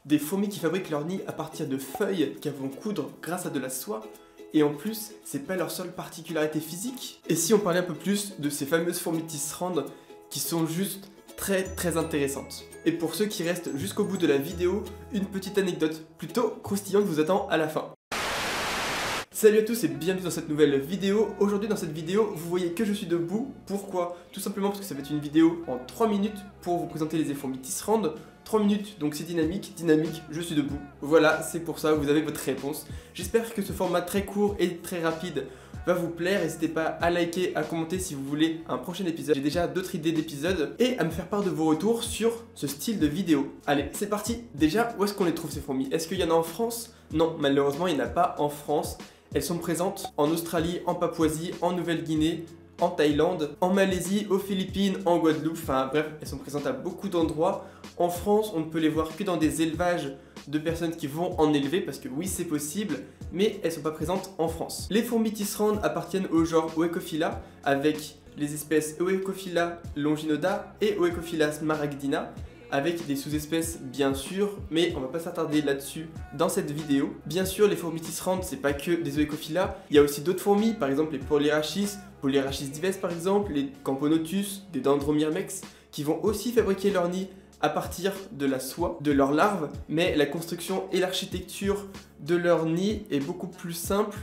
Des fourmis qui fabriquent leur nid à partir de feuilles qu'elles vont coudre grâce à de la soie. Et en plus, c'est pas leur seule particularité physique. Et si on parlait un peu plus de ces fameuses fourmis tisserandes qui sont juste très intéressantes. Et pour ceux qui restent jusqu'au bout de la vidéo, une petite anecdote plutôt croustillante vous attend à la fin. Salut à tous et bienvenue dans cette nouvelle vidéo. Aujourd'hui dans cette vidéo, vous voyez que je suis debout. Pourquoi? Tout simplement parce que ça va être une vidéo en 3 minutes pour vous présenter les fourmis tisserandes. 3 minutes, donc c'est dynamique, je suis debout. Voilà, c'est pour ça, vous avez votre réponse. J'espère que ce format très court et très rapide va vous plaire. N'hésitez pas à liker, à commenter si vous voulez un prochain épisode. J'ai déjà d'autres idées d'épisodes et à me faire part de vos retours sur ce style de vidéo. Allez, c'est parti. Déjà, où est-ce qu'on les trouve ces fourmis? Est-ce qu'il y en a en France? Non, malheureusement, il n'y en a pas en France. Elles sont présentes en Australie, en Papouasie, en Nouvelle-Guinée, en Thaïlande, en Malaisie, aux Philippines, en Guadeloupe, enfin bref, elles sont présentes à beaucoup d'endroits. En France, on ne peut les voir que dans des élevages de personnes qui vont en élever, parce que oui, c'est possible, mais elles ne sont pas présentes en France. Les fourmis tisserandes appartiennent au genre Oecophila, avec les espèces Oecophila longinoda et Oecophila smaragdina, avec des sous-espèces bien sûr, mais on va pas s'attarder là-dessus dans cette vidéo. Bien sûr, les fourmis tisserandes, c'est pas que des Oecophila, il y a aussi d'autres fourmis, par exemple les Polyrachis dives par exemple, les Camponotus, des Dendromyrmex, qui vont aussi fabriquer leur nid à partir de la soie de leurs larves, mais la construction et l'architecture de leur nid est beaucoup plus simple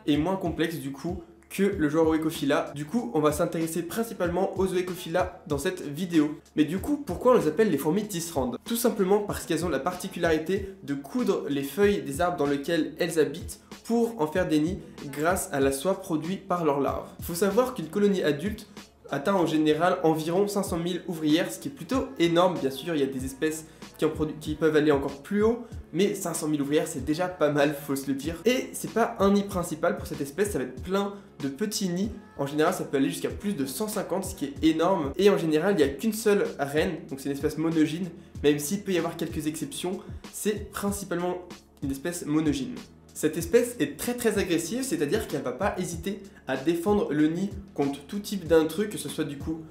et moins complexe du coup que le genre Oecophila. Du coup, on va s'intéresser principalement aux Oecophila dans cette vidéo. Mais du coup, pourquoi on les appelle les fourmis tisserandes? Tout simplement parce qu'elles ont la particularité de coudre les feuilles des arbres dans lesquels elles habitent pour en faire des nids grâce à la soie produite par leurs larves. Il faut savoir qu'une colonie adulte atteint en général environ 500 000 ouvrières, ce qui est plutôt énorme. Bien sûr, il y a des espèces qui peuvent aller encore plus haut, mais 500 000 ouvrières, c'est déjà pas mal, faut se le dire. Et c'est pas un nid principal pour cette espèce, ça va être plein de petits nids. En général, ça peut aller jusqu'à plus de 150, ce qui est énorme. Et en général, il n'y a qu'une seule reine, donc c'est une espèce monogyne, même s'il peut y avoir quelques exceptions, c'est principalement une espèce monogyne. Cette espèce est très agressive, c'est-à-dire qu'elle va pas hésiter à défendre le nid contre tout type d'intrus, que ce soit du coup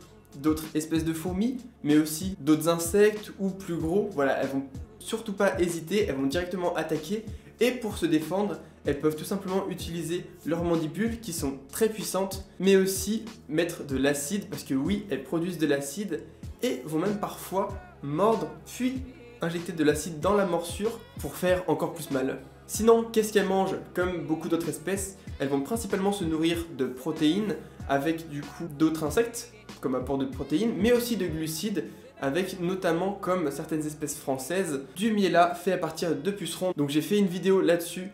d'autres espèces de fourmis, mais aussi d'autres insectes ou plus gros. Voilà, elles vont surtout pas hésiter, elles vont directement attaquer. Et pour se défendre, elles peuvent tout simplement utiliser leurs mandibules qui sont très puissantes, mais aussi mettre de l'acide, parce que oui, elles produisent de l'acide, et vont même parfois mordre, puis injecter de l'acide dans la morsure pour faire encore plus mal. Sinon, qu'est-ce qu'elles mangent? Comme beaucoup d'autres espèces, elles vont principalement se nourrir de protéines avec du coup d'autres insectes comme apport de protéines, mais aussi de glucides avec notamment, comme certaines espèces françaises, du miela fait à partir de pucerons. Donc j'ai fait une vidéo là-dessus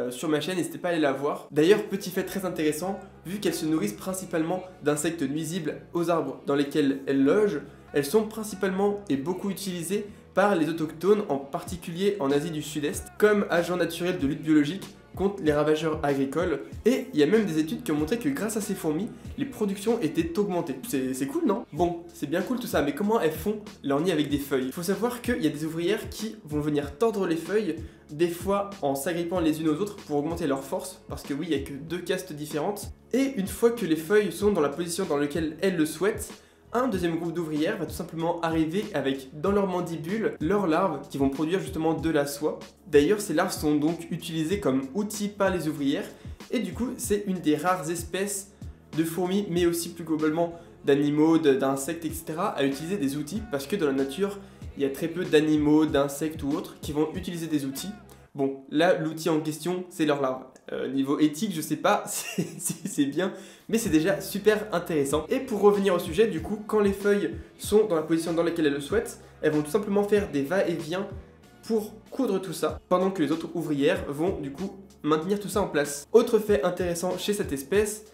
sur ma chaîne, n'hésitez pas à aller la voir. D'ailleurs, petit fait très intéressant, vu qu'elles se nourrissent principalement d'insectes nuisibles aux arbres dans lesquels elles logent, elles sont principalement et beaucoup utilisées par les autochtones, en particulier en Asie du Sud-Est, comme agent naturel de lutte biologique contre les ravageurs agricoles. Et il y a même des études qui ont montré que grâce à ces fourmis, les productions étaient augmentées. C'est cool, non? Bon, c'est bien cool tout ça, mais comment elles font leur nid avec des feuilles? Il faut savoir qu'il y a des ouvrières qui vont venir tordre les feuilles, des fois en s'agrippant les unes aux autres pour augmenter leur force, parce que oui, il n'y a que 2 castes différentes. Et une fois que les feuilles sont dans la position dans laquelle elles le souhaitent, un deuxième groupe d'ouvrières va tout simplement arriver avec dans leurs mandibules leurs larves qui vont produire justement de la soie. D'ailleurs, ces larves sont donc utilisées comme outils par les ouvrières et du coup, c'est une des rares espèces de fourmis, mais aussi plus globalement d'animaux, d'insectes, etc. à utiliser des outils parce que dans la nature, il y a très peu d'animaux, d'insectes ou autres qui vont utiliser des outils. Bon, là, l'outil en question, c'est leurs larves. Niveau éthique, je sais pas si c'est bien, mais c'est déjà super intéressant. Et pour revenir au sujet, du coup, quand les feuilles sont dans la position dans laquelle elles le souhaitent, elles vont tout simplement faire des va-et-vient pour coudre tout ça, pendant que les autres ouvrières vont du coup maintenir tout ça en place. Autre fait intéressant chez cette espèce,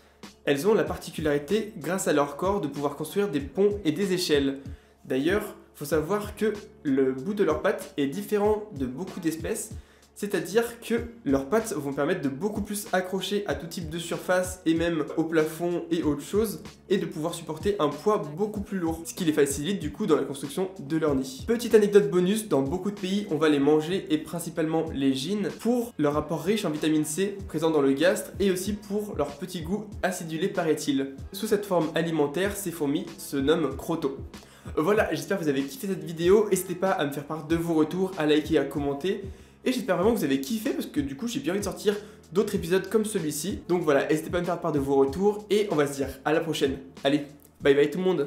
elles ont la particularité, grâce à leur corps, de pouvoir construire des ponts et des échelles. D'ailleurs, il faut savoir que le bout de leurs pattes est différent de beaucoup d'espèces, c'est-à-dire que leurs pattes vont permettre de beaucoup plus accrocher à tout type de surface et même au plafond et autre chose, et de pouvoir supporter un poids beaucoup plus lourd, ce qui les facilite du coup dans la construction de leur nid. Petite anecdote bonus, dans beaucoup de pays on va les manger, et principalement les gines, pour leur apport riche en vitamine C présent dans le gastre, et aussi pour leur petit goût acidulé paraît-il. Sous cette forme alimentaire, ces fourmis se nomment crotos. Voilà, j'espère que vous avez kiffé cette vidéo. N'hésitez pas à me faire part de vos retours, à liker et à commenter. Et j'espère vraiment que vous avez kiffé parce que du coup j'ai bien envie de sortir d'autres épisodes comme celui-ci. Donc voilà, n'hésitez pas à me faire part de vos retours et on va se dire à la prochaine. Allez, bye bye tout le monde.